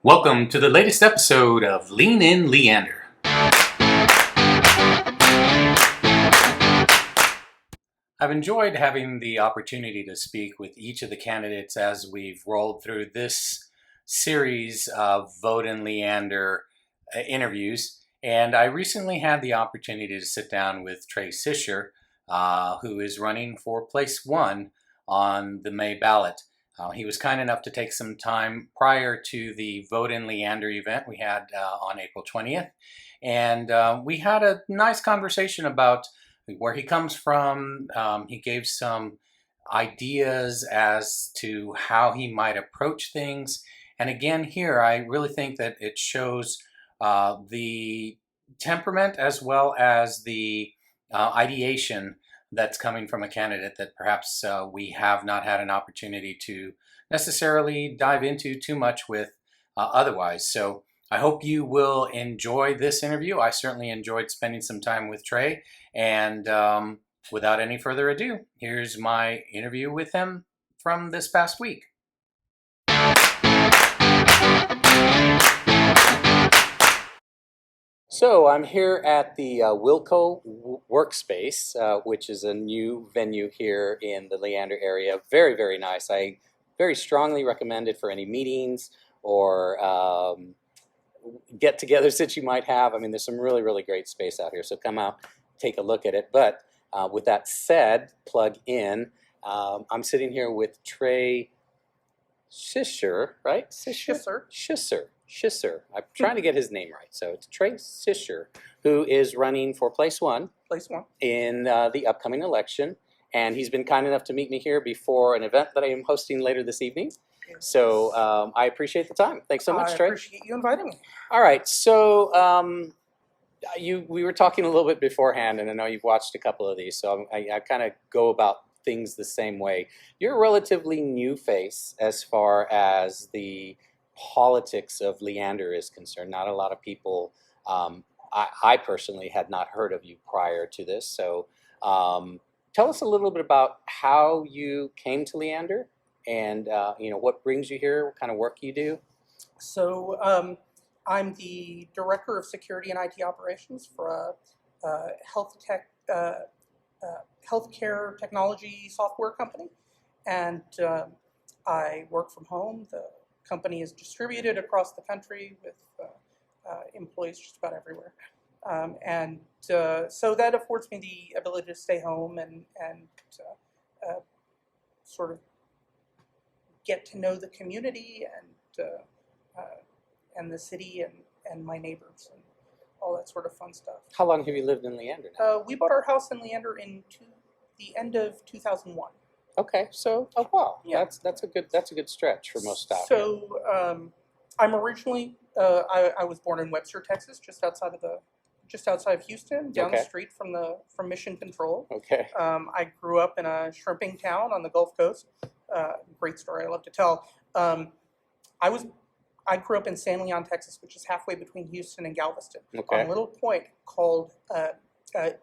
Welcome to the latest episode of Lean In Leander. I've enjoyed having the opportunity to speak with each of the candidates as we've rolled through this series of Vote in Leander interviews. And I recently had the opportunity to sit down with Trey Schisser, who is running for place one on the May ballot. He was kind enough to take some time prior to the Vote in Leander event we had on April 20th. And we had a nice conversation about where he comes from. He gave some ideas as to how he might approach things. And again, here, I really think that it shows the temperament as well as the ideation that's coming from a candidate that perhaps we have not had an opportunity to necessarily dive into too much with otherwise. So I hope you will enjoy this interview. I certainly enjoyed spending some time with Trey. And without any further ado, here's my interview with him from this past week. So I'm here at the Wilco Workspace, which is a new venue here in the Leander area. Very, very nice. I very strongly recommend it for any meetings or get-togethers that you might have. I mean, there's some really, really great space out here. So come out, take a look at it. But with that said, plug in. I'm sitting here with Trey Schisser, right? Schisser. I'm trying to get his name right. So it's Trey Schisser, who is running for place one in the upcoming election. And he's been kind enough to meet me here before an event that I am hosting later this evening. So I appreciate the time. Thanks so much, Trey. I appreciate you inviting me. All right. So we were talking a little bit beforehand, and I know you've watched a couple of these, so I kind of go about things the same way. You're a relatively new face as far as the politics of Leander is concerned. Not a lot of people, I personally had not heard of you prior to this. So tell us a little bit about how you came to Leander and what brings you here, what kind of work you do. So I'm the Director of Security and IT Operations for a healthcare technology software company. And I work from home. The company is distributed across the country with employees just about everywhere. So that affords me the ability to stay home and sort of get to know the community and the city and my neighbors and all that sort of fun stuff. How long have you lived in Leander now? We bought our house in Leander the end of 2001. Okay, so wow, yeah, that's a good stretch for most out here. So I'm originally I was born in Webster, Texas, just outside of Houston, down the street from Mission Control. Okay. I grew up in a shrimping town on the Gulf Coast. Great story I love to tell. I grew up in San Leon, Texas, which is halfway between Houston and Galveston, on a little point called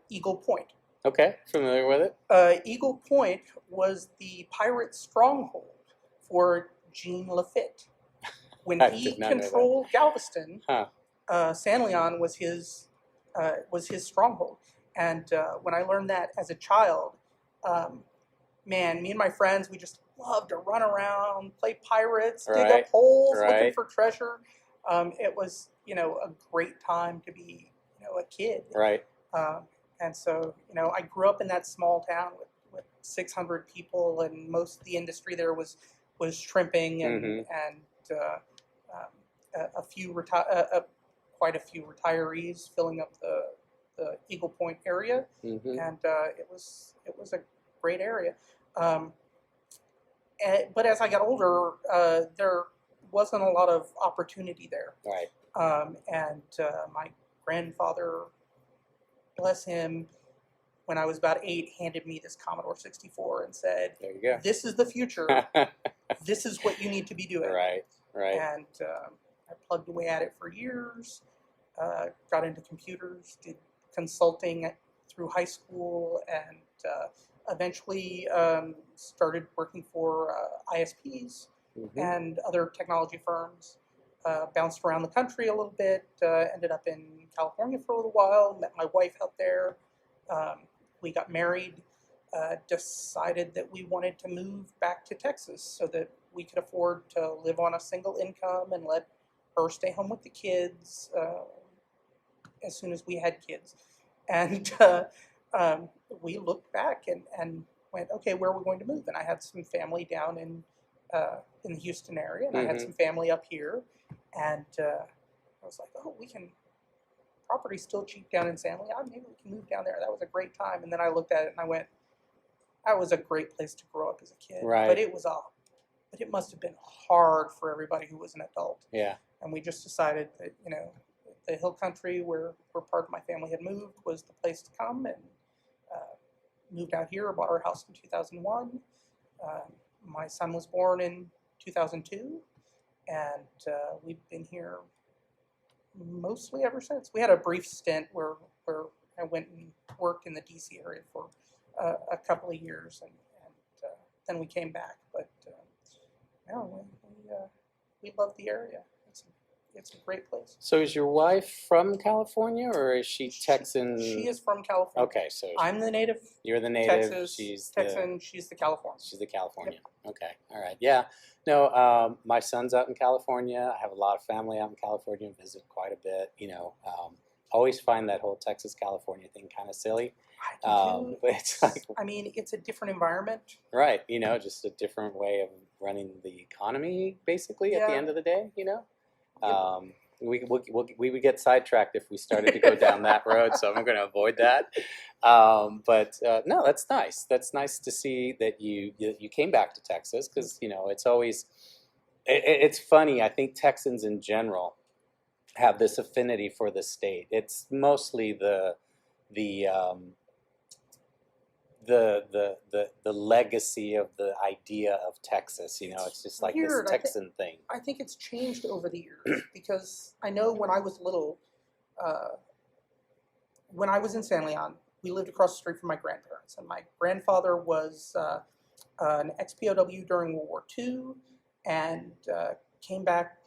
Eagle Point. Okay, familiar with it. Eagle Point was the pirate stronghold for Jean Lafitte. When he controlled Galveston, San Leon was his stronghold. And when I learned that as a child, man, me and my friends, we just loved to run around, play pirates, dig up holes, looking for treasure. It was, a great time to be, a kid. Right. And so, I grew up in that small town with 600 people, and most of the industry there was shrimping and quite a few retirees filling up the Eagle Point area, and it was a great area. But as I got older, there wasn't a lot of opportunity there. Right. And my grandfather, bless him, when I was about 8, handed me this Commodore 64 and said, "There you go. This is the future. This is what you need to be doing." Right. And I plugged away at it for years. Got into computers, did consulting through high school, and eventually started working for ISPs and other technology firms. bounced around the country a little bit, ended up in California for a little while, met my wife out there. We got married, decided that we wanted to move back to Texas so that we could afford to live on a single income and let her stay home with the kids as soon as we had kids. And we looked back and went, okay, where are we going to move? And I had some family down in the Houston area, and I had some family up here. And I was like, oh, property's still cheap down in San Leon. Maybe we can move down there. That was a great time. And then I looked at it and I went, that was a great place to grow up as a kid. Right. But it must have been hard for everybody who was an adult. Yeah. And we just decided that, the hill country where part of my family had moved was the place to come, and moved out here, bought our house in 2001. My son was born in 2002, and we've been here mostly ever since. We had a brief stint where I went and worked in the DC area for a couple of years, and then we came back. But no, we love the area. It's a great place. So is your wife from California, or is she Texan? She is from California. Okay, so I'm the native. You're the native. Texas, she's Texan. She's the Californian. She's the California. Yep. Okay, all right, yeah. No, my son's out in California. I have a lot of family out in California. Visit quite a bit. Always find that whole Texas-California thing kind of silly. I do too. But it's like, I mean, it's a different environment. right? Just a different way of running the economy, basically. At the end of the day, we would get sidetracked if we started to go down that road, so I'm going to avoid that. But no, that's nice. That's nice to see that you came back to Texas, because it's always it's funny. I think Texans in general have this affinity for the state. It's mostly the legacy of the idea of Texas. It's just like weird. this Texan thing. I think it's changed over the years, because I know when I was little, when I was in San Leon, we lived across the street from my grandparents, and my grandfather was an ex-POW during World War II, and came back,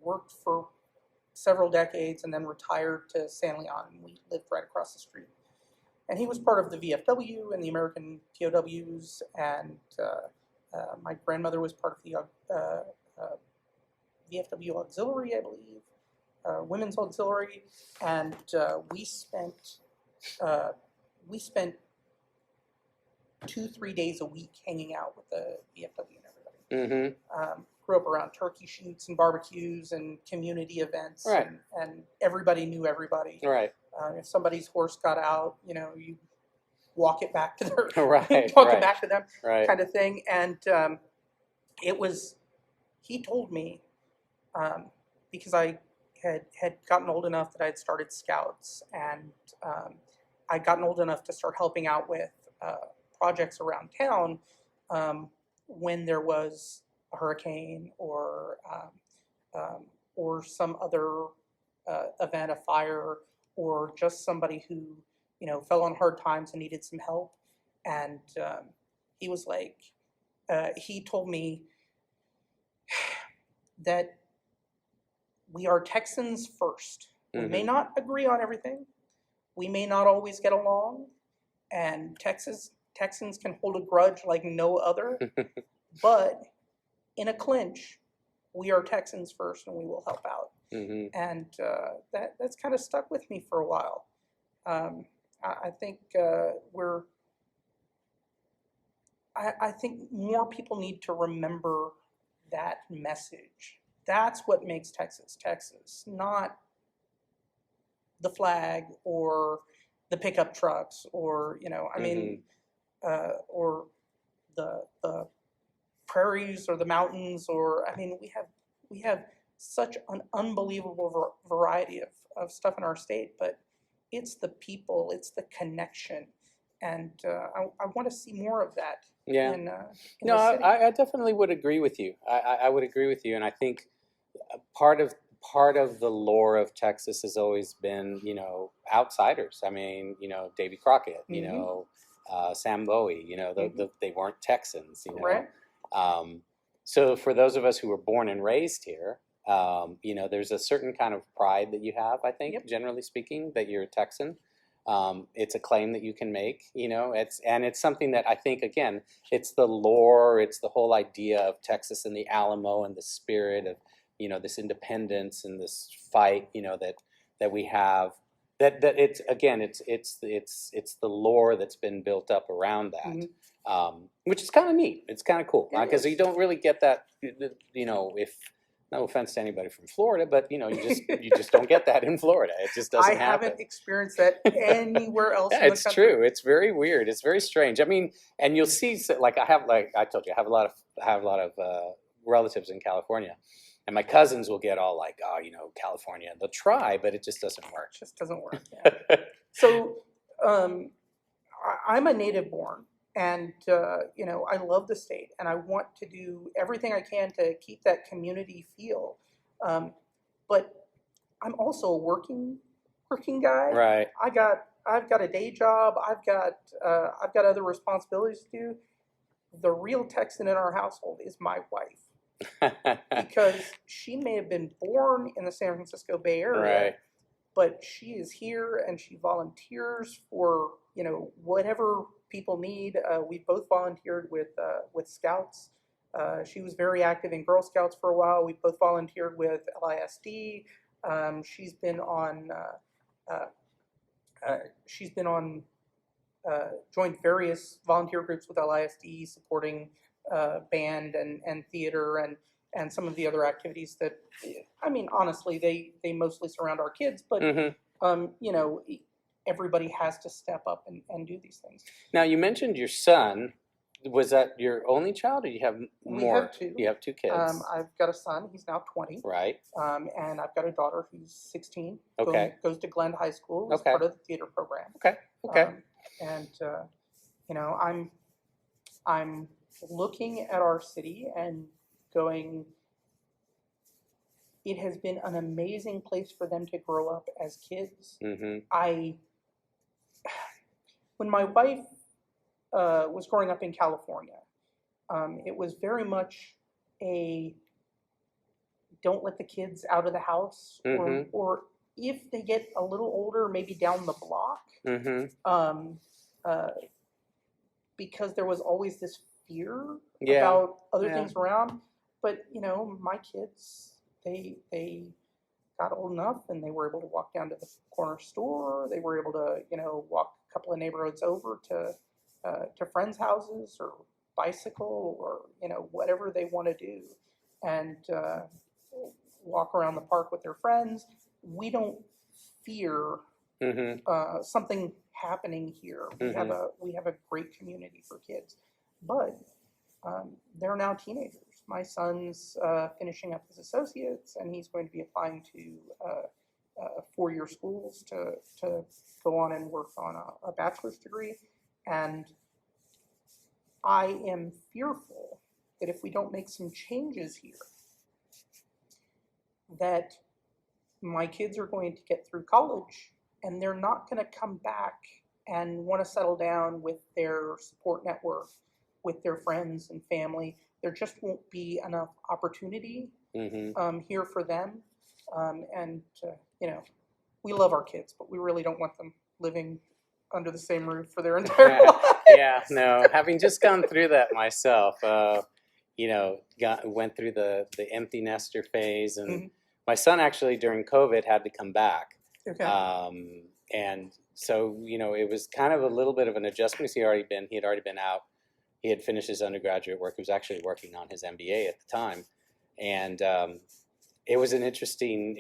worked for several decades, and then retired to San Leon, and we lived right across the street. And he was part of the VFW and the American POWs, and my grandmother was part of the VFW Auxiliary, I believe, Women's Auxiliary, and we spent 2-3 days a week hanging out with the VFW and everybody. Grew up around turkey shoots and barbecues and community events, right. and everybody knew everybody. Right. If somebody's horse got out, you walk it back to their right, it back to them, right. kind of thing. And he told me, because I had gotten old enough that I had started Scouts, and I'd gotten old enough to start helping out with projects around town when there was a hurricane or some other event, a fire, or just somebody who fell on hard times and needed some help. And he was like, he told me that we are Texans first. We may not agree on everything. We may not always get along, and Texans can hold a grudge like no other. But in a clinch, we are Texans first, and we will help out. And that's kind of stuck with me for a while. I think I think more people need to remember that message. That's what makes Texas Texas, not the flag or the pickup trucks, or or the prairies or the mountains, or we have such an unbelievable variety of stuff in our state, but it's the people, it's the connection, and I want to see more of that. Yeah. In no, the city. I definitely would agree with you. I would agree with you, and I think part of the lore of Texas has always been, outsiders. Davy Crockett, Sam Bowie, they weren't Texans, Right. So for those of us who were born and raised here, There's a certain kind of pride that you have, I think, generally speaking, that you're a Texan. It's a claim that you can make, it's something that I think, again, it's the lore, it's the whole idea of Texas and the Alamo and the spirit of, this independence and this fight, that we have. That it's, again, it's the lore that's been built up around that, which is kind of neat. It's kind of cool because you don't really get that, if. No offense to anybody from Florida, but you just don't get that in Florida. It just doesn't happen. I haven't experienced that anywhere else. Yeah, it's true. It's very weird. It's very strange. I mean, and you'll see, like I told you, I have a lot of relatives in California, and my cousins will get all like, oh, California. They'll try, but it just doesn't work. It just doesn't work. Yeah. So, I'm a native born. And, I love the state, and I want to do everything I can to keep that community feel. But I'm also a working guy. Right. I've got a day job. I've got other responsibilities to do. The real Texan in our household is my wife, because she may have been born in the San Francisco Bay Area, right, but she is here and she volunteers for, whatever people need. We both volunteered with Scouts. She was very active in Girl Scouts for a while. We both volunteered with LISD. She's been on joined various volunteer groups with LISD, supporting band and theater and some of the other activities that, I mean, honestly, they mostly surround our kids, but everybody has to step up and do these things. Now, you mentioned your son. Was that your only child, or you have more? We have two. You have two kids. I've got a son. He's now 20. Right. And I've got a daughter who's 16. Okay. Goes to Glen High School as part of the theater program. Okay. I'm looking at our city and going, it has been an amazing place for them to grow up as kids. Mm-hmm. When my wife was growing up in California, it was very much a don't let the kids out of the house, or if they get a little older, maybe down the block, because there was always this fear about other things around. But my kids, they got old enough and they were able to walk down to the corner store. They were able to walk a couple of neighborhoods over to friends' houses, or bicycle, or whatever they want to do, and walk around the park with their friends. We don't fear something happening here. We have a great community for kids, but they're now teenagers. My son's finishing up his associates, and he's going to be applying to 4-year schools to go on and work on a bachelor's degree. And I am fearful that if we don't make some changes here, that my kids are going to get through college and they're not going to come back and want to settle down with their support network, with their friends and family. There just won't be enough opportunity here for them. We love our kids, but we really don't want them living under the same roof for their entire life. Yeah, no. Having just gone through that myself, went through the empty nester phase, and my son actually during COVID had to come back. Okay. And so it was kind of a little bit of an adjustment. He had already been out. He had finished his undergraduate work. He was actually working on his MBA at the time, and it was an interesting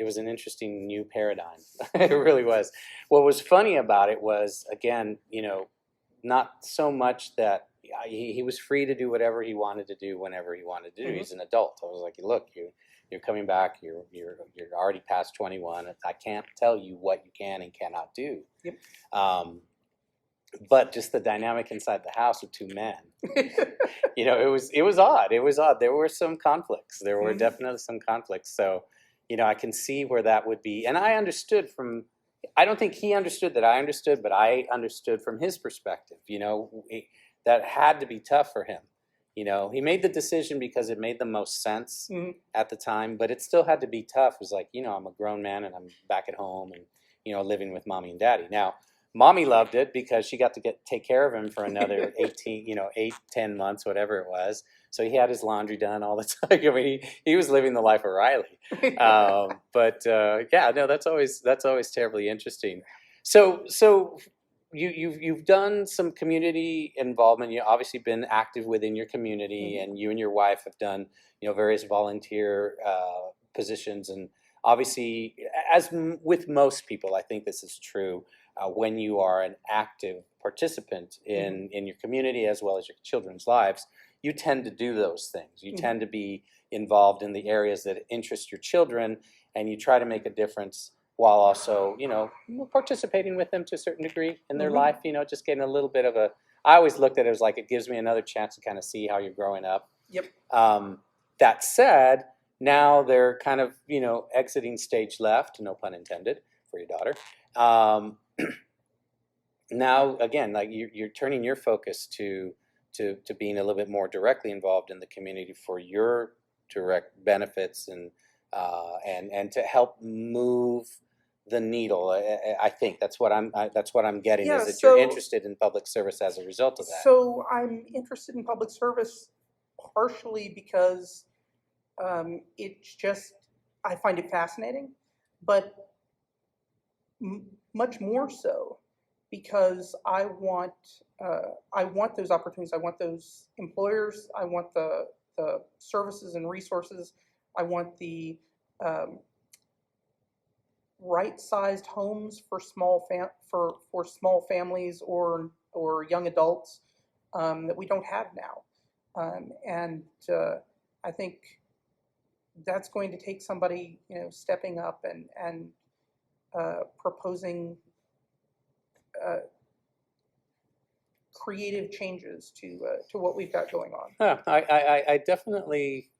new paradigm. It really was. What was funny about it was, again, not so much that he was free to do whatever he wanted to do whenever he wanted to do. He's an adult. I was like, look, you're coming back. You're already past 21. I can't tell you what you can and cannot do. Yep. But just the dynamic inside the house with two men, it was odd. It was odd. There were some conflicts. There were definitely some conflicts. So, I can see where that would be. And I understood I don't think he understood that I understood, but I understood from his perspective, that had to be tough for him. You know, he made the decision because it made the most sense at the time, but it still had to be tough. It was like, you know, I'm a grown man and I'm back at home and, you know, living with mommy and daddy. Now, mommy loved it because she got to take care of him for another 18, you know, 8, 10 months, whatever it was. So he had his laundry done all the time. I mean, he was living the life of Riley. Yeah, no, that's always terribly interesting. So you've done some community involvement. You've obviously been active within your community, and you and your wife have done, you know, various volunteer positions. And obviously, with most people, I think this is true. When you are an active participant in your community as well as your children's lives, you tend to do those things. You tend to be involved in the areas that interest your children, and you try to make a difference while also, you know, participating with them to a certain degree in their life, you know, just getting a little bit of a, I always looked at it as like, it gives me another chance to kind of see how you're growing up. Yep. That said, now they're kind of, you know, exiting stage left, no pun intended, for your daughter. Now, again, like you're turning your focus to being a little bit more directly involved in the community for your direct benefits and to help move the needle. I think that's what I'm getting, is that you're interested in public service as a result of that. So I'm interested in public service partially because it's just, I find it fascinating, but much more so because I want those opportunities. I want those employers. I want the services and resources. I want the right-sized homes for small families or young adults that we don't have now, and I think that's going to take somebody, you know, stepping up and proposing creative changes to what we've got going on. I definitely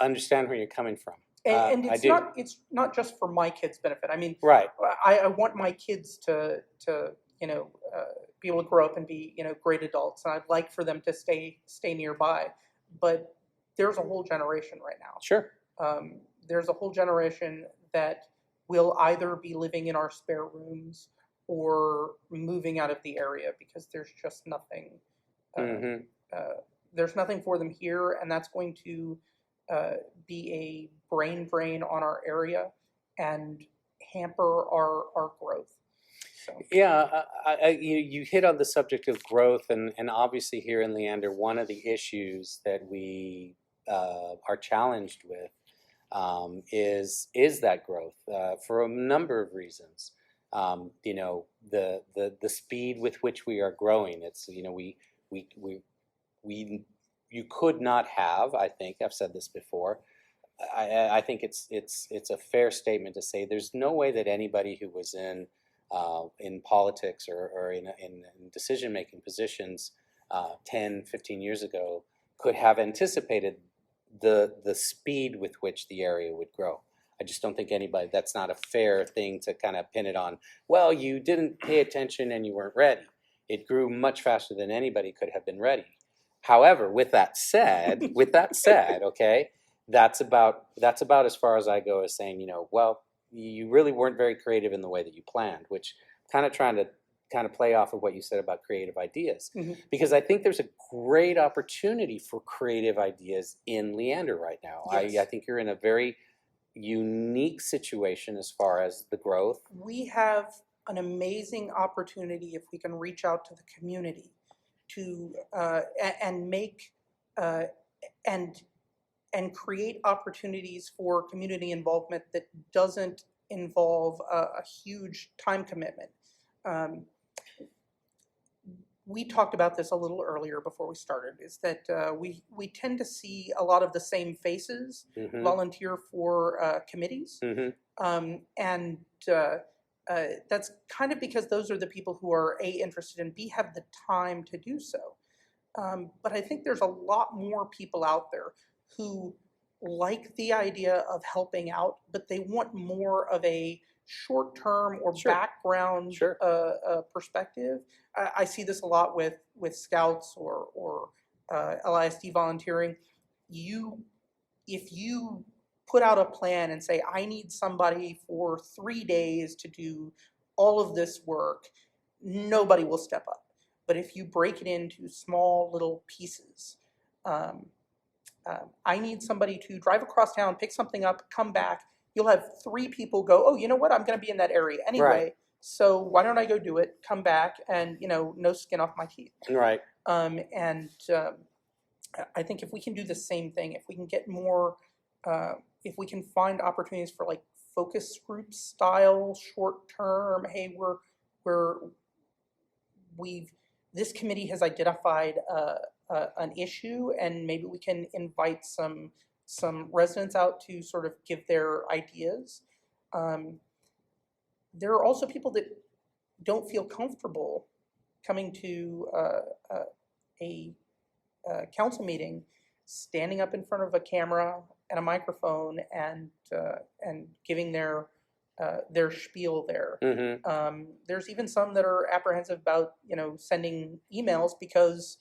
understand where you're coming from. And it's not just for my kids' benefit. I mean, right. I want my kids to you know, be able to grow up and be, you know, great adults, and I'd like for them to stay nearby. But there's a whole generation right now. Sure. There's a whole generation that will either be living in our spare rooms or moving out of the area because there's just nothing. There's nothing for them here, and that's going to be a brain drain on our area and hamper our growth. So. Yeah, you hit on the subject of growth, and obviously here in Leander, one of the issues that we are challenged with is that growth for a number of reasons. You know, the speed with which we are growing. It's, you know, you could not have, I think I've said this before, I think it's a fair statement to say there's no way that anybody who was in politics or in decision-making positions 10, 15 years ago could have anticipated the speed with which the area would grow. I just don't think anybody, that's not a fair thing to kind of pin it on. Well, you didn't pay attention and you weren't ready. It grew much faster than anybody could have been ready. However, with that said, okay, that's about as far as I go as saying, you know, well, you really weren't very creative in the way that you planned, which kind of trying to play off of what you said about creative ideas. Because I think there's a great opportunity for creative ideas in Leander right now. Yes. I think you're in a very unique situation as far as the growth. We have an amazing opportunity if we can reach out to the community to and make and create opportunities for community involvement that doesn't involve a huge time commitment. We talked about this a little earlier before we started, is that we tend to see a lot of the same faces volunteer for committees. And that's kind of because those are the people who are A, interested, and B, have the time to do so. But I think there's a lot more people out there who like the idea of helping out, but they want more of a short-term or background perspective. I see this a lot with scouts or LISD volunteering, if you put out a plan and say, I need somebody for 3 days to do all of this work, nobody will step up. But if you break it into small little pieces, I need somebody to drive across town, pick something up, come back. You'll have 3 people go, oh, you know what? I'm going to be in that area anyway. Right. So why don't I go do it, come back, and, no skin off my teeth. Right. I think if we can do the same thing, if we can get more, if we can find opportunities for like focus group style, short term, hey, this committee has identified an issue, and maybe we can invite some residents out to sort of give their ideas. There are also people that don't feel comfortable coming to a council meeting, standing up in front of a camera and a microphone and giving their spiel there. Mm-hmm. There's even some that are apprehensive about sending emails because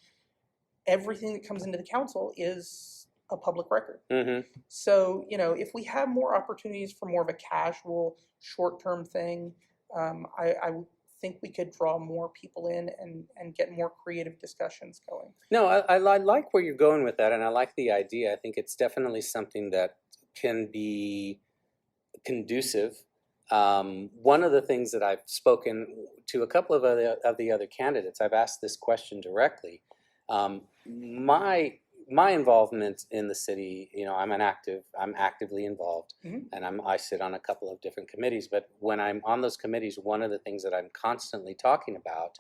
everything that comes into the council is a public record. Mm-hmm. So if we have more opportunities for more of a casual, short-term thing, I think we could draw more people in and get more creative discussions going. No, I like where you're going with that, and I like the idea. I think it's definitely something that can be conducive. One of the things that I've spoken to a couple of the other candidates, I've asked this question directly. My involvement in the city, I'm actively involved, Mm-hmm. and I sit on a couple of different committees. But when I'm on those committees, one of the things that I'm constantly talking about,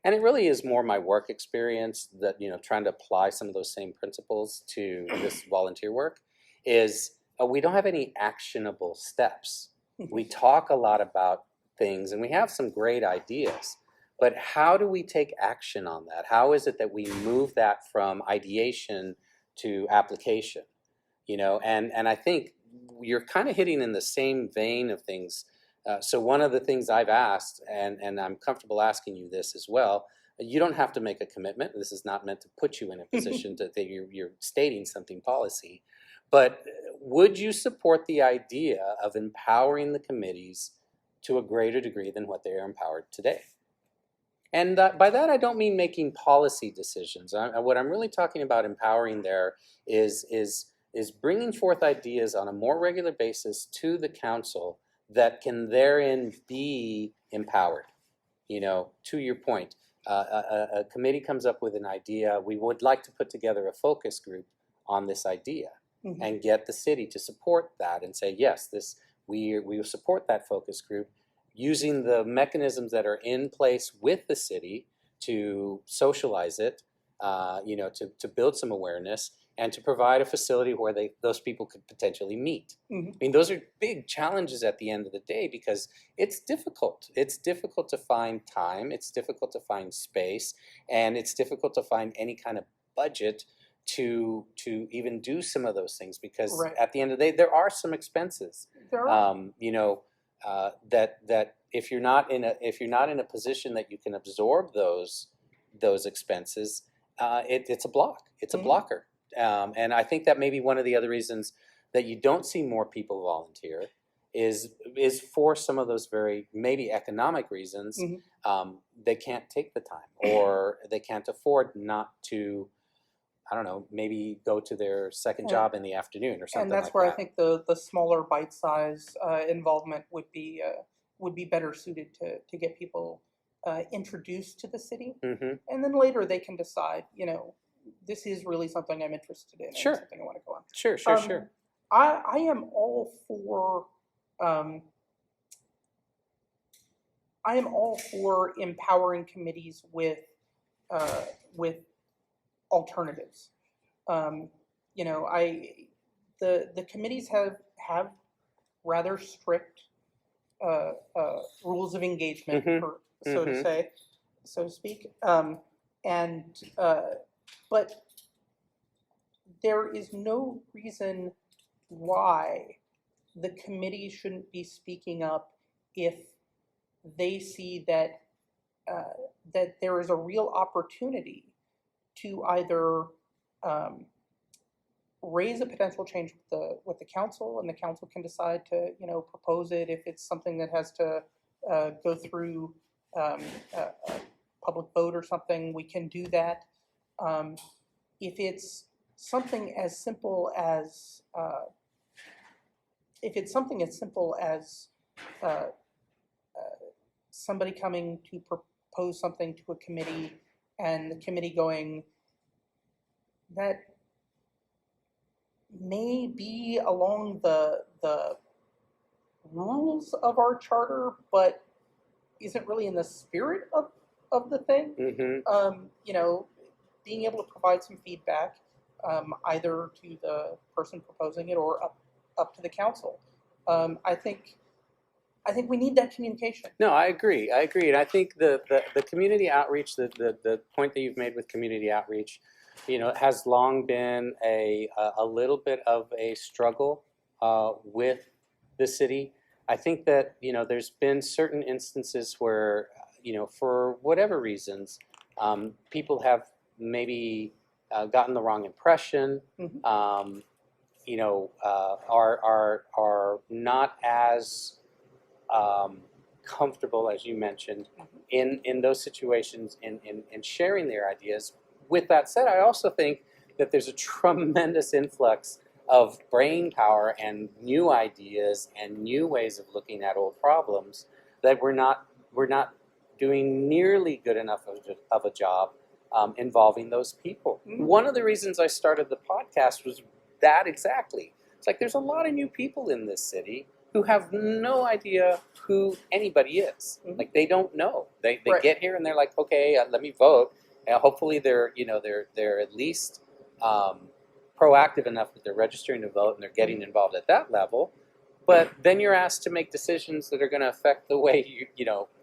and it really is more my work experience that trying to apply some of those same principles to this volunteer work, is we don't have any actionable steps. We talk a lot about things, and we have some great ideas. But how do we take action on that? How is it that we move that from ideation to application? And I think you're kind of hitting in the same vein of things. So one of the things I've asked, and I'm comfortable asking you this as well, you don't have to make a commitment. This is not meant to put you in a position that you're stating something policy. But would you support the idea of empowering the committees to a greater degree than what they are empowered today? And by that, I don't mean making policy decisions. What I'm really talking about empowering there is bringing forth ideas on a more regular basis to the council that can therein be empowered. To your point, a committee comes up with an idea. We would like to put together a focus group on this idea, mm-hmm. and get the city to support that and say, yes, we will support that focus group, using the mechanisms that are in place with the city to socialize it, to build some awareness, and to provide a facility where those people could potentially meet. Mm-hmm. I mean, those are big challenges at the end of the day, because it's difficult. It's difficult to find time, it's difficult to find space, and it's difficult to find any kind of budget to even do some of those things, because right. At the end of the day, there are some expenses. There are. That if you're not in a position that you can absorb those expenses, it's a block. It's a blocker. And I think that may be one of the other reasons that you don't see more people volunteer is for some of those very maybe economic reasons. Mm-hmm. They can't take the time, or they can't afford not to, I don't know, maybe go to their second job in the afternoon or something like that. And that's where I think the smaller bite size involvement would be better suited to get people introduced to the city. Mm-hmm. And then later they can decide, this is really something I'm interested in. Sure. And something I want to go on. Sure. I am all for empowering committees with alternatives. The committees have rather strict rules of engagement, mm-hmm. So to speak, but there is no reason why the committee shouldn't be speaking up if they see that there is a real opportunity to either raise a potential change with the council, and the council can decide to propose it. If it's something that has to go through a public vote or something, we can do that. If it's something as simple as somebody coming to propose something to a committee, and the committee going, that may be along the rules of our charter, but isn't really in the spirit of the thing. Being able to provide some feedback, either to the person proposing it or up to the council. I think we need that communication. No, I agree, and I think the community outreach, the point that you've made with community outreach, has long been a little bit of a struggle with the city. I think that there's been certain instances where for whatever reasons, people have maybe gotten the wrong impression. Are not as comfortable, as you mentioned, in those situations in sharing their ideas. With that said, I also think that there's a tremendous influx of brain power and new ideas and new ways of looking at old problems that we're not doing nearly good enough of a job involving those people. One of the reasons I started the podcast was that exactly. It's like there's a lot of new people in this city who have no idea who anybody is. Like they don't know. They Right. get here and they're like, okay, let me vote. And hopefully they're at least proactive enough that they're registering to vote and they're getting involved at that level. But then you're asked to make decisions that are going to affect the way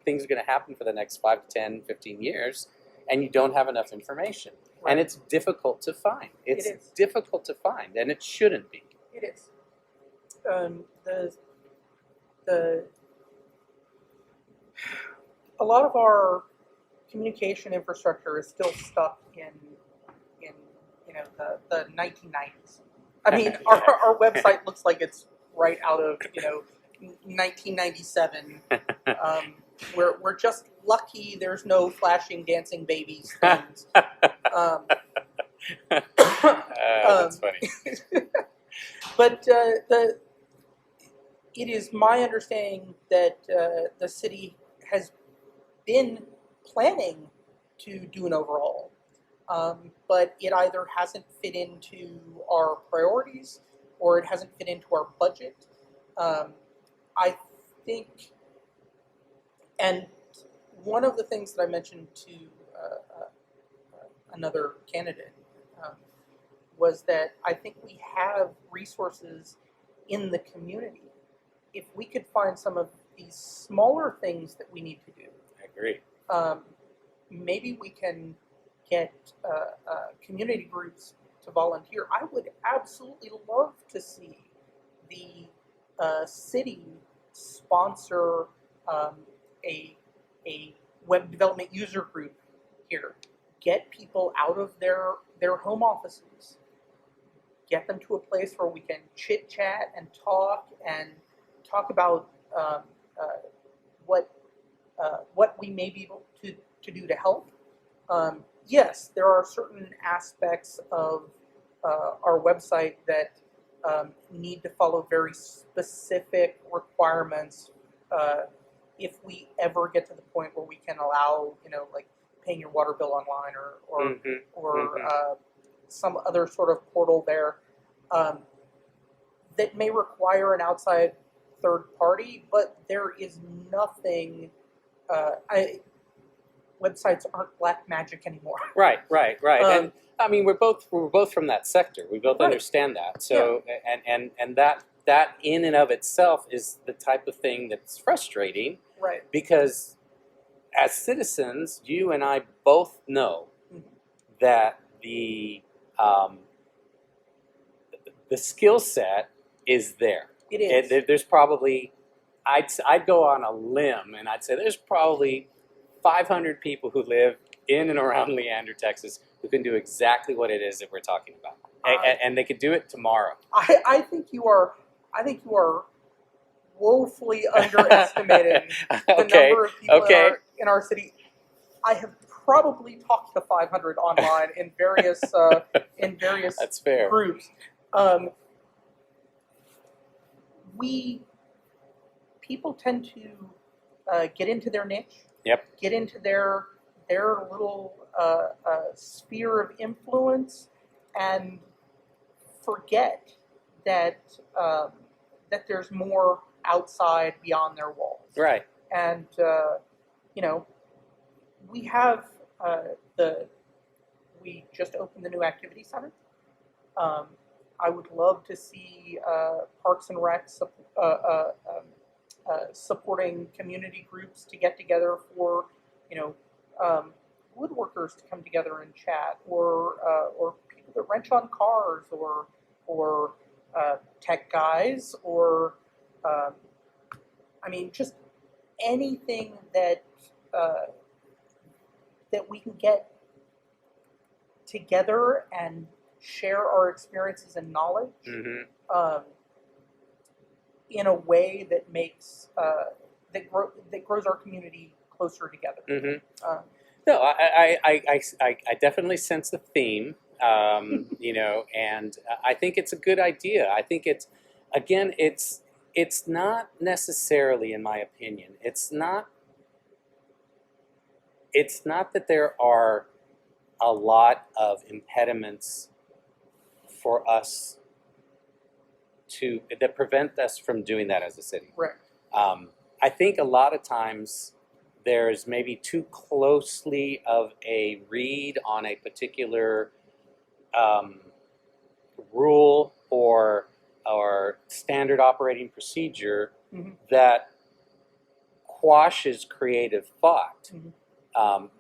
things are going to happen for the next 5 to 10, 15 years, and you don't have enough information. Right. And it's difficult to find. It's It is. difficult to find, and it shouldn't be. It is. A lot of our communication infrastructure is still stuck in the 1990s. I mean, our website looks like it's right out of 1997. We're just lucky there's no flashing dancing babies things. That's funny. But it is my understanding that the city has been planning to do an overhaul, but it either hasn't fit into our priorities or it hasn't fit into our budget. I think, and one of the things that I mentioned to another candidate was that I think we have resources in the community. If we could find some of these smaller things that we need to do, I agree. Maybe we can get community groups to volunteer. I would absolutely love to see the city sponsor a web development user group here. Get people out of their home offices. Get them to a place where we can chit chat and talk about what we may be able to do to help. Yes, there are certain aspects of our website that need to follow very specific requirements if we ever get to the point where we can allow, like paying your water bill online or some other sort of portal there that may require an outside third party, but there is nothing. Websites aren't black magic anymore. Right. And I mean, we're both from that sector. We both understand that. So, and that in and of itself is the type of thing that's frustrating. Right. Because as citizens, you and I both know that the skill set is there. It is. There's probably, I'd go on a limb and I'd say there's probably 500 people who live in and around Leander, Texas, who can do exactly what it is that we're talking about, and they could do it tomorrow. I think you are woefully underestimating the number of people in our city. I have probably talked to 500 online in various That's fair. groups. People tend to get into their niche. Yep. Get into their little sphere of influence and forget that that there's more outside beyond their walls. Right. And we have we just opened the new activity center. I would love to see Parks and Rec supporting community groups to get together for, woodworkers to come together and chat, or people that wrench on cars, or tech guys, or just anything that that we can get together and share our experiences and knowledge in a way that makes that grows our community closer together. No, I definitely sense the theme, and I think it's a good idea. I think it's not necessarily, in my opinion, it's not that there are a lot of impediments for us that prevent us from doing that as a city. Right. I think a lot of times there's maybe too closely of a read on a particular rule or standard operating procedure that quashes creative thought.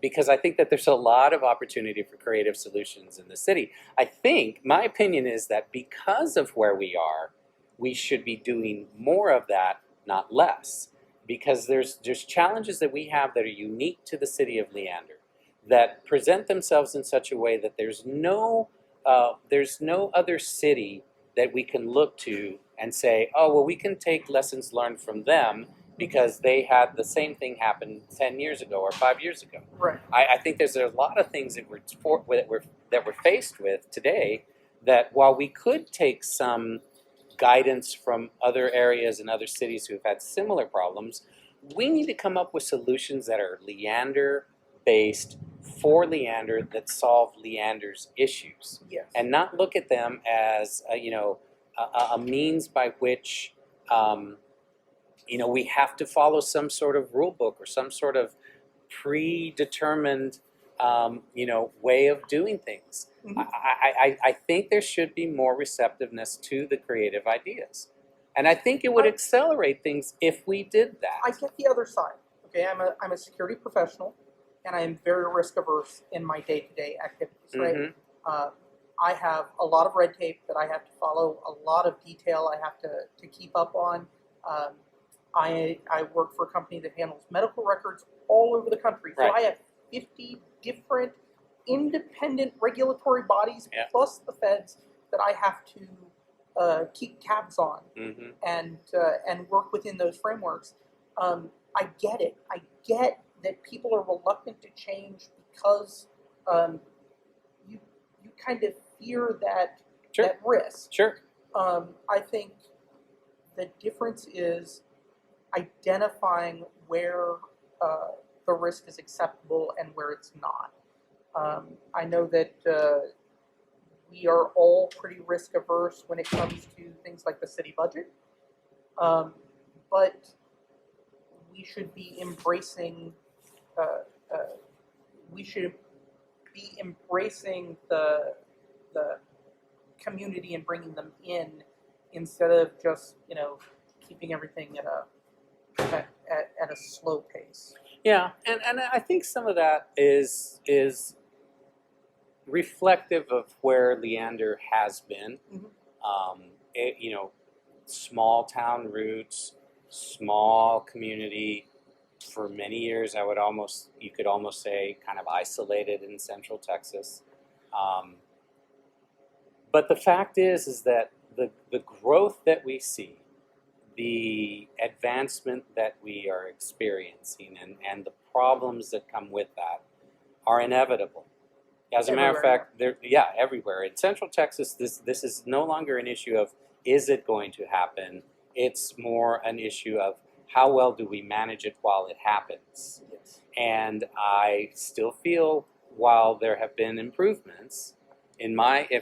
Because I think that there's a lot of opportunity for creative solutions in the city. I think, my opinion is that because of where we are, we should be doing more of that, not less. Because there's challenges that we have that are unique to the city of Leander, that present themselves in such a way that there's no other city that we can look to and say, oh, well, we can take lessons learned from them because they had the same thing happen 10 years ago or 5 years ago. Right. I think there's a lot of things that we're faced with today that while we could take some guidance from other areas and other cities who have had similar problems, we need to come up with solutions that are Leander-based for Leander that solve Leander's issues. Yes. And not look at them as a means by which we have to follow some sort of rule book or some sort of predetermined way of doing things. I think there should be more receptiveness to the creative ideas. And I think it would accelerate things if we did that. I get the other side. Okay, I'm a security professional, and I am very risk averse in my day-to-day activities. Right. I have a lot of red tape that I have to follow, a lot of detail I have to keep up on. I work for a company that handles medical records all over the country. So I have 50 different independent regulatory bodies plus the feds that I have to keep tabs on and work within those frameworks. I get it. I get that people are reluctant to change because you kind of fear that risk. Sure. I think the difference is identifying where the risk is acceptable and where it's not. I know that we are all pretty risk averse when it comes to things like the city budget, but we should be embracing the community and bringing them in instead of just keeping everything at a slow pace. Yeah, and I think some of that is reflective of where Leander has been. Small town roots, small community. For many years, you could almost say kind of isolated in Central Texas. But the fact is that the growth that we see, the advancement that we are experiencing, and the problems that come with that are inevitable. As a matter of fact, everywhere. In Central Texas, this is no longer an issue of is it going to happen. It's more an issue of how well do we manage it while it happens. Yes. And I still feel, while there have been improvements,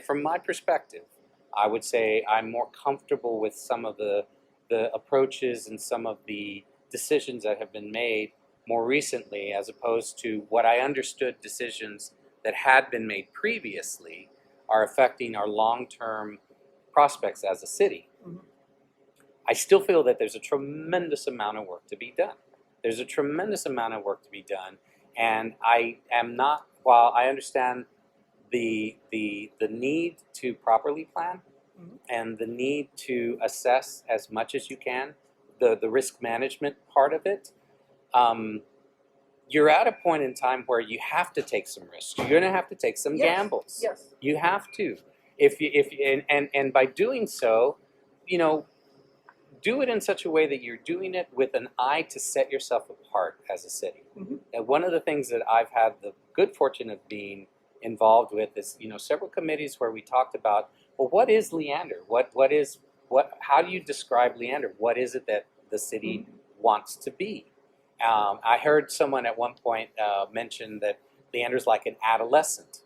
from my perspective, I would say I'm more comfortable with some of the approaches and some of the decisions that have been made more recently, as opposed to what I understood decisions that had been made previously are affecting our long-term prospects as a city. Mm-hmm. I still feel that there's a tremendous amount of work to be done. There's a tremendous amount of work to be done, and I am not, while I understand the need to properly plan, mm-hmm. and the need to assess as much as you can, the risk management part of it, you're at a point in time where you have to take some risks. You're going to have to take some gambles. Yes. You have to. And by doing so, do it in such a way that you're doing it with an eye to set yourself apart as a city. Mm-hmm. And one of the things that I've had the good fortune of being involved with is, several committees where we talked about, well, what is Leander? How do you describe Leander? What is it that the city mm-hmm. wants to be? I heard someone at one point mention that Leander's like an adolescent.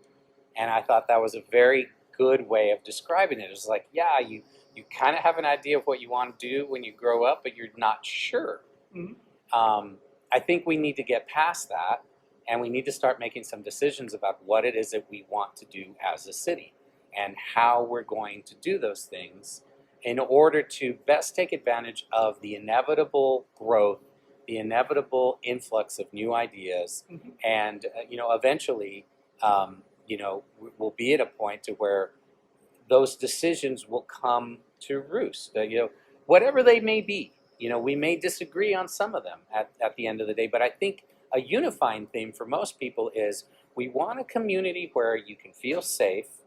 And I thought that was a very good way of describing it. It was like, yeah, you kind of have an idea of what you want to do when you grow up, but you're not sure. Mm-hmm. I think we need to get past that, and we need to start making some decisions about what it is that we want to do as a city and how we're going to do those things in order to best take advantage of the inevitable growth, the inevitable influx of new ideas, mm-hmm. and eventually, we'll be at a point to where those decisions will come to roost. Whatever they may be, we may disagree on some of them at the end of the day, but I think a unifying theme for most people is we want a community where you can feel safe,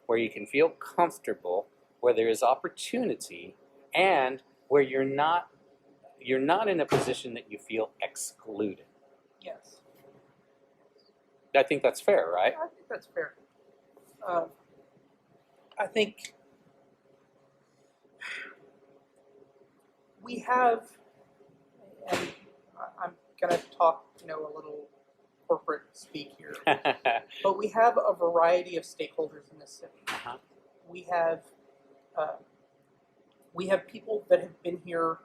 where you can feel comfortable, where there is opportunity, and where you're not in a position that you feel excluded. Yes. I think that's fair, right? I think that's fair. I think we have, and I'm going to talk, a little corporate speak here, but we have a variety of stakeholders in this city. Uh-huh. We have people that have been here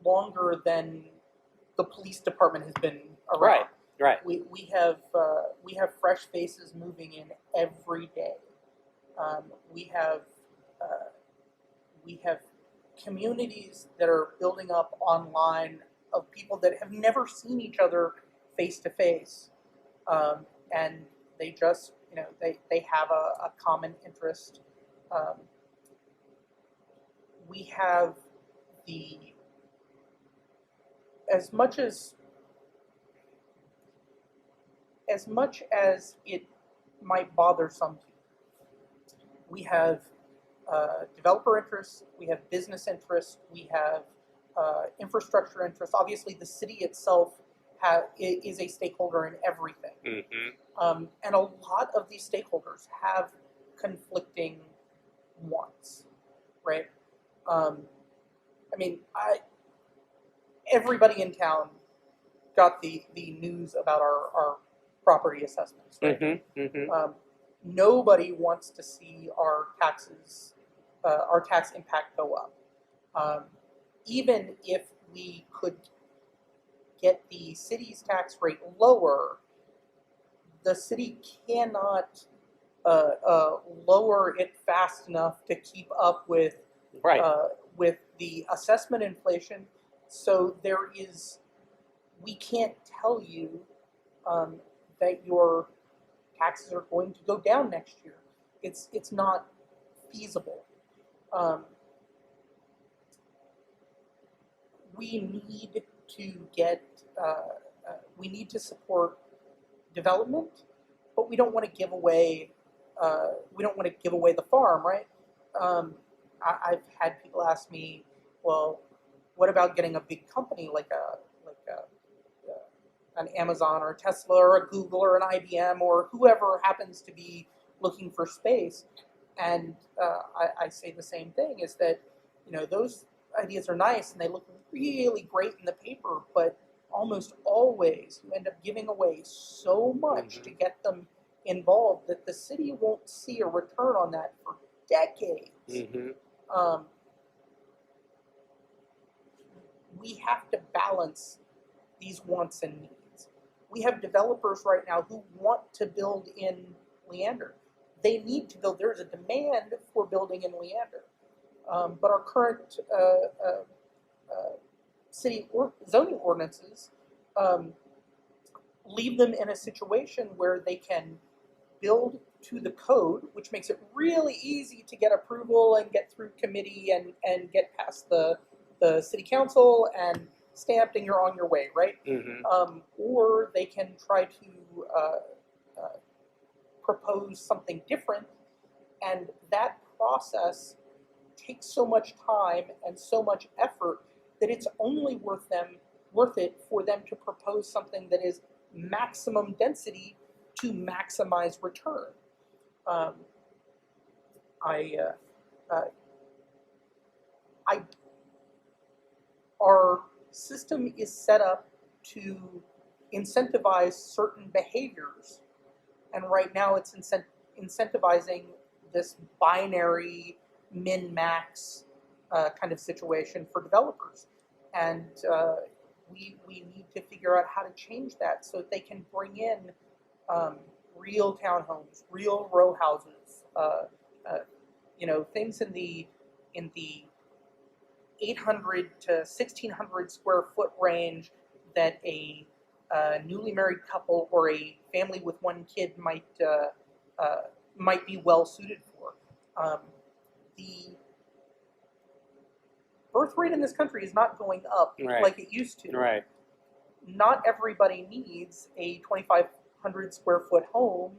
longer than the police department has been around. Right. We have fresh faces moving in every day. We have communities that are building up online of people that have never seen each other face to face, and they just they have a common interest. We have as much as it might bother some people, we have developer interests, we have business interests, we have infrastructure interests. Obviously, the city itself is a stakeholder in everything. Mm-hmm. And a lot of these stakeholders have conflicting wants, right? Everybody in town got the news about our property assessments, right? Mm-hmm. Mm-hmm. Nobody wants to see our taxes, our tax impact go up. Even if we could get the city's tax rate lower, the city cannot lower it fast enough to keep up with the assessment inflation. So we can't tell you that your taxes are going to go down next year. It's not feasible. We need to support development, but we don't want to give away the farm, right? I've had people ask me, well, what about getting a big company like an Amazon or a Tesla or a Google or an IBM or whoever happens to be looking for space? And I say the same thing, is that, those ideas are nice and they look really great in the paper, but almost always you end up giving away so much to get them involved that the city won't see a return on that for decades. We have to balance these wants and needs. We have developers right now who want to build in Leander. They need to build. There's a demand for building in Leander. But our current city zoning ordinances leave them in a situation where they can build to the code, which makes it really easy to get approval and get through committee and get past the city council and stamped and you're on your way, right? Or they can try to propose something different, and that process takes so much time and so much effort that it's only worth it for them to propose something that is maximum density to maximize return. Our system is set up to incentivize certain behaviors, and right now it's incentivizing this binary min-max kind of situation for developers. And we need to figure out how to change that so that they can bring in real townhomes, real row houses, things in the 800 to 1,600 square foot range that a newly married couple or a family with one kid might be well suited for. The birth rate in this country is not going up like it used to. Right. Not everybody needs a 2,500 square foot home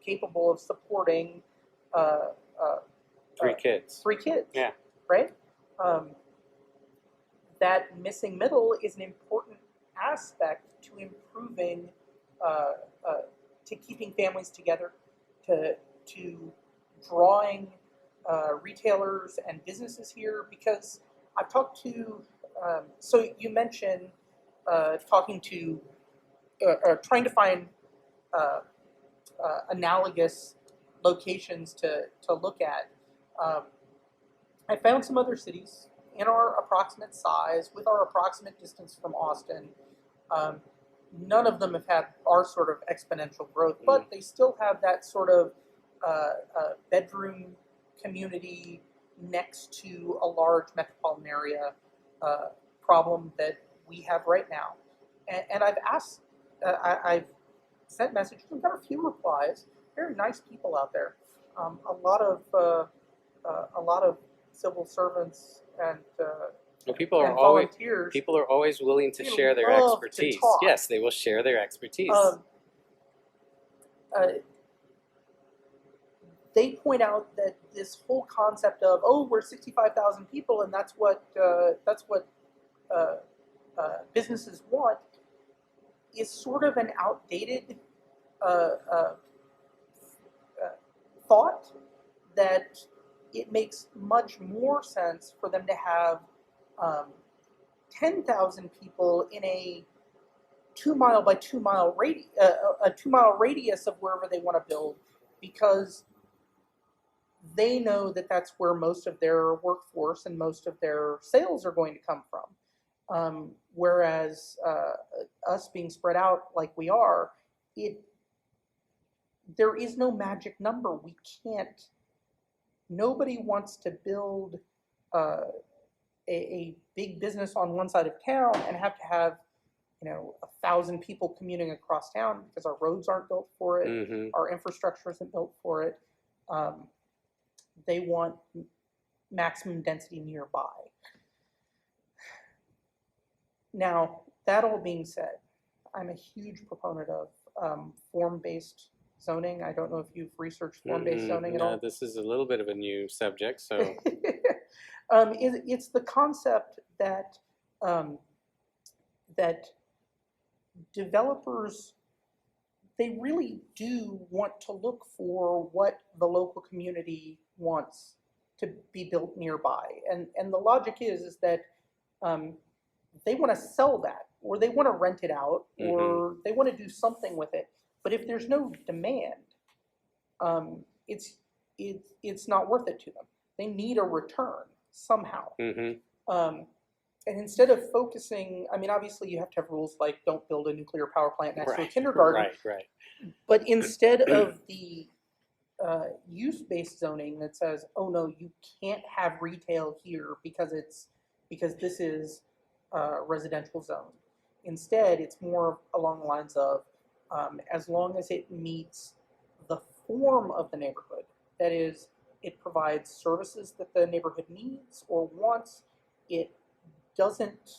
capable of supporting 3 kids. 3 kids. Yeah. Right? That missing middle is an important aspect to improving, to keeping families together, to drawing retailers and businesses here, because I've talked to, so you mentioned talking to, trying to find analogous locations to look at. I found some other cities in our approximate size, with our approximate distance from Austin. None of them have had our sort of exponential growth, but they still have that sort of bedroom community next to a large metropolitan area problem that we have right now. And I've asked, I've sent messages and got a few replies. Very nice people out there. A lot of civil servants and people are volunteers. People are always willing to share their expertise. Yes, they will share their expertise. They point out that this whole concept of, we're 65,000 people and that's what businesses want, is sort of an outdated thought, that it makes much more sense for them to have 10,000 people in a 2 mile by 2 mile radius, a 2 mile radius of wherever they want to build, because they know that that's where most of their workforce and most of their sales are going to come from. Whereas us being spread out like we are, there is no magic number. We can't. Nobody wants to build a big business on one side of town and have to have 1,000 people commuting across town, because our roads aren't built for it, our infrastructure isn't built for it. They want maximum density nearby. Now, that all being said, I'm a huge proponent of form-based zoning. I don't know if you've researched form-based zoning at all. This is a little bit of a new subject, so. It's the concept that that developers, they really do want to look for what the local community wants to be built nearby, and the logic is that they want to sell that, or they want to rent it out, or they want to do something with it. But if there's no demand, it's not worth it to them. They need a return somehow. And instead of focusing, I mean, obviously you have to have rules like don't build a nuclear power plant next to a kindergarten. Right. But instead of the use-based zoning that says, oh no, you can't have retail here because this is a residential zone. Instead, it's more along the lines of as long as it meets the form of the neighborhood, that is, it provides services that the neighborhood needs or wants, it doesn't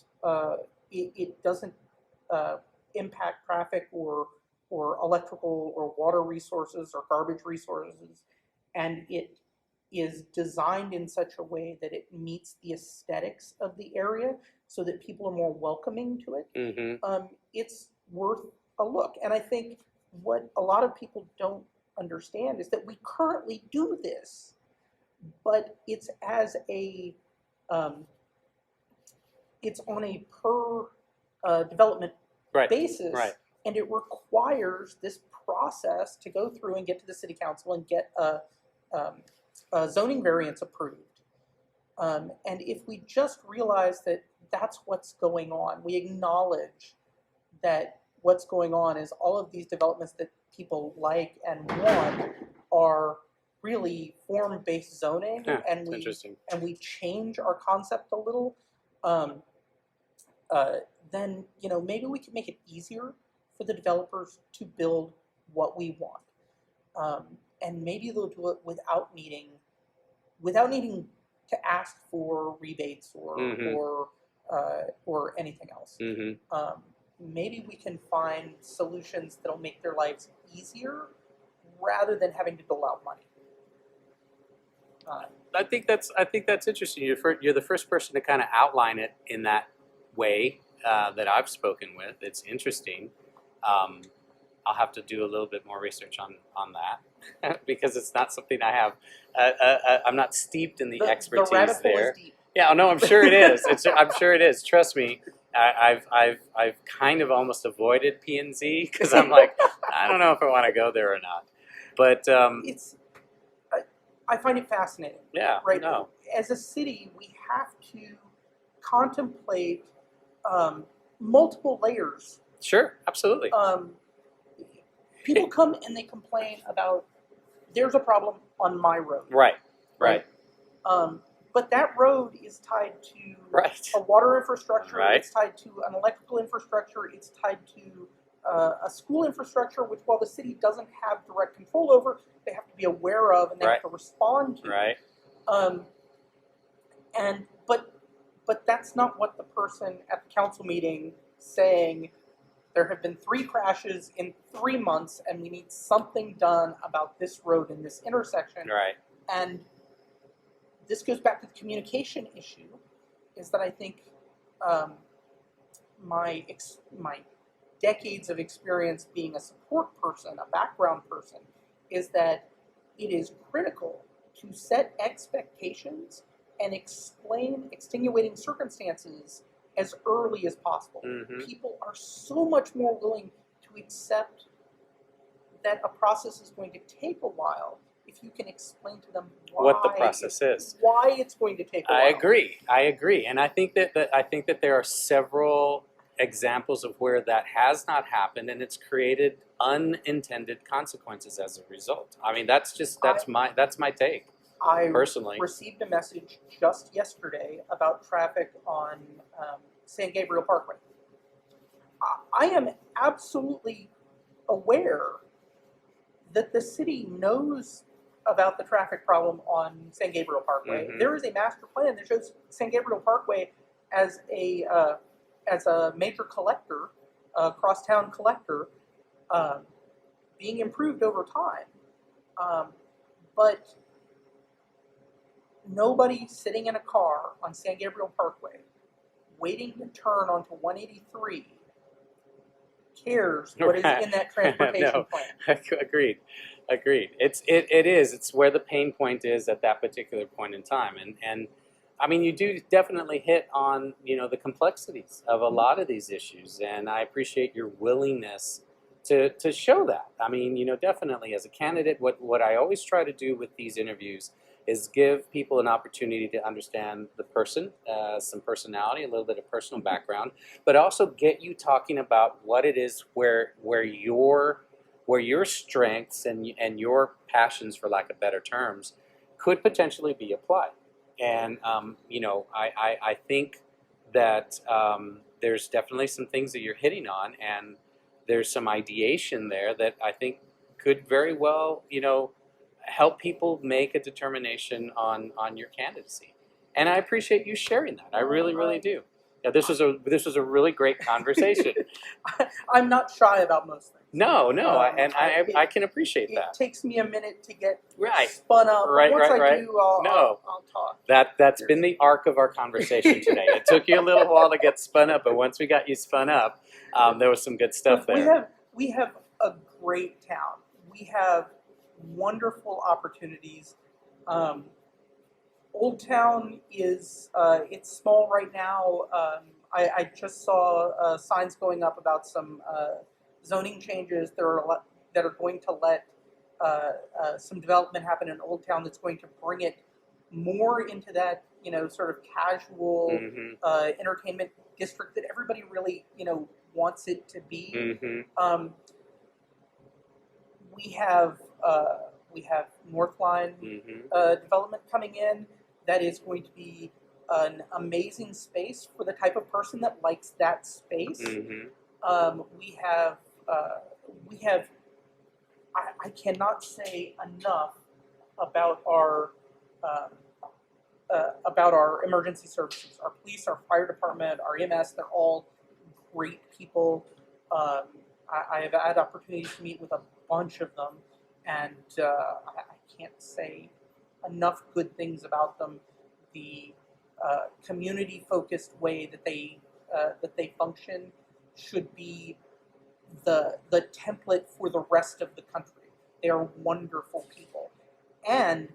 impact traffic or electrical or water resources or garbage resources, and it is designed in such a way that it meets the aesthetics of the area so that people are more welcoming to it. It's worth a look. And I think what a lot of people don't understand is that we currently do this, but it's as a it's on a per development basis, and it requires this process to go through and get to the city council and get a zoning variance approved. And if we just realize that that's what's going on, we acknowledge that what's going on is all of these developments that people like and want are really form-based zoning, and we change our concept a little, then maybe we can make it easier for the developers to build what we want, and maybe they'll do it without needing to ask for rebates or anything else. Maybe we can find solutions that'll make their lives easier rather than having to dole out money. I think that's interesting. You're the first person to kind of outline it in that way that I've spoken with. It's interesting. I'll have to do a little bit more research on that because it's not something I have. I'm not steeped in the expertise the rabbit hole there. Is deep. Yeah, no, I'm sure it is. I'm sure it is. Trust me. I've kind of almost avoided P&Z because I'm like, I don't know if I want to go there or not. But I find it fascinating. Yeah, right. No. As a city, we have to contemplate multiple layers. Sure, absolutely. People come and they complain about there's a problem on my road. Right. But that road is tied to a water infrastructure. It's tied to an electrical infrastructure. It's tied to a school infrastructure, which while the city doesn't have direct control over, they have to be aware of and they have to respond to. But that's not what the person at the council meeting saying there have been 3 crashes in 3 months and we need something done about this road and this intersection. And this goes back to the communication issue, is that I think my decades of experience being a support person, a background person, is that it is critical to set expectations and explain extenuating circumstances as early as possible. People are so much more willing to accept that a process is going to take a while if you can explain to them what the process is, why it's going to take a while. I agree, and I think that there are several examples of where that has not happened, and it's created unintended consequences as a result. I mean, that's my take. I personally received a message just yesterday about traffic on San Gabriel Parkway. I am absolutely aware that the city knows about the traffic problem on San Gabriel Parkway. There is a master plan that shows San Gabriel Parkway as a major collector, crosstown collector. being improved over time. But nobody sitting in a car on San Gabriel Parkway waiting to turn onto 183 cares what is in that transportation plan. Agreed. It's where the pain point is at that particular point in time, and I mean, you do definitely hit on, the complexities of a lot of these issues, and I appreciate your willingness to show that. I mean, definitely as a candidate, what I always try to do with these interviews is give people an opportunity to understand the person, some personality, a little bit of personal background, but also get you talking about what it is where your strengths and your passions, for lack of better terms, could potentially be applied. And I think that there's definitely some things that you're hitting on, and there's some ideation there that I think could very well, help people make a determination on your candidacy. And I appreciate you sharing that. I really, really do. Yeah, this was a really great conversation. I'm not shy about most things. No, I can appreciate that. It takes me a minute to get right. spun up. Right, Once right, I do, I'll talk. That's been the arc of our conversation today. It took you a little while to get spun up, but once we got you spun up, there was some good stuff there. We have a great town. We have wonderful opportunities. Old Town is it's small right now. I just saw signs going up about some zoning changes that are going to let some development happen in Old Town that's going to bring it more into that sort of casual entertainment district that everybody really wants it to be. Mm-hmm. We have Northline development coming in that is going to be an amazing space for the type of person that likes that space. We have I cannot say enough about our emergency services, our police, our fire department, our EMS. They're all great people. I have had opportunities to meet with a bunch of them, and I can't say enough good things about them. The community-focused way that they function should be the template for the rest of the country. They are wonderful people, and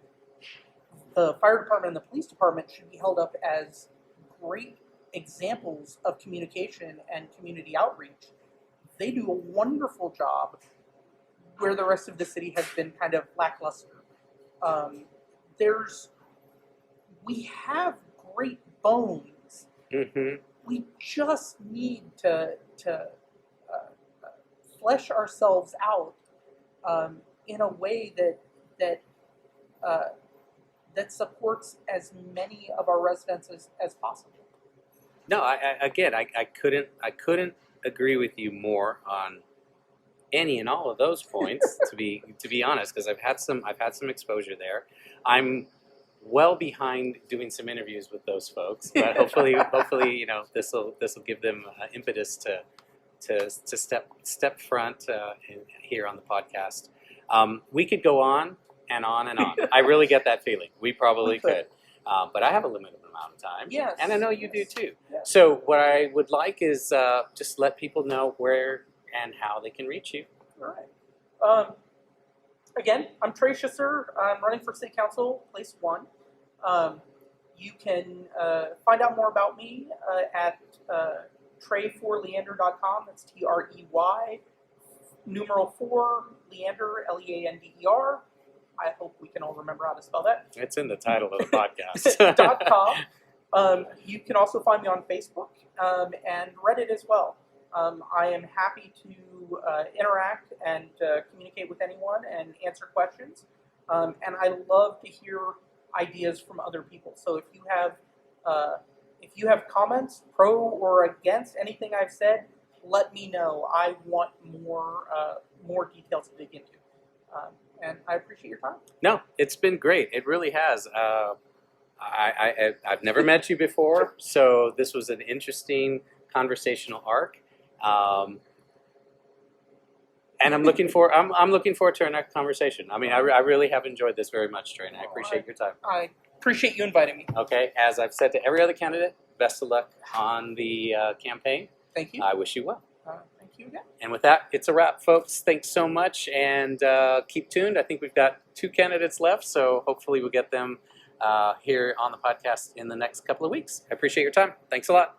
the fire department and the police department should be held up as great examples of communication and community outreach. They do a wonderful job where the rest of the city has been kind of lackluster. We have great bones. We just need to flesh ourselves out in a way that supports as many of our residents as possible. No, I couldn't agree with you more on any and all of those points. to be honest, because I've had some exposure there. I'm well behind doing some interviews with those folks, but hopefully, this will give them impetus to step front here on the podcast. We could go on and on and on. I really get that feeling. We probably could. But I have a limited amount of time. Yes. And I know you do too. Yes. So what I would like is just let people know where and how they can reach you. All right. Again, I'm Trey Schisser. I'm running for City Council, Place 1. You can find out more about me at trey4leander.com. That's Trey, numeral 4, Leander, Leander. I hope we can all remember how to spell that. It's in the title of the podcast. .com. You can also find me on Facebook and Reddit as well. I am happy to interact and communicate with anyone and answer questions. And I love to hear ideas from other people. So if you have comments, pro or against anything I've said, let me know. I want more details to dig into. And I appreciate your time. No, it's been great. It really has. I've never met you before, so this was an interesting conversational arc. And I'm looking forward to our next conversation. I mean, I really have enjoyed this very much, Trey, and I appreciate your time. I appreciate you inviting me. Okay, as I've said to every other candidate, best of luck on the campaign. Thank you. I wish you well. Thank you again. And with that, it's a wrap, folks. Thanks so much, and keep tuned. I think we've got 2 candidates left, so hopefully we'll get them here on the podcast in the next couple of weeks. I appreciate your time. Thanks a lot.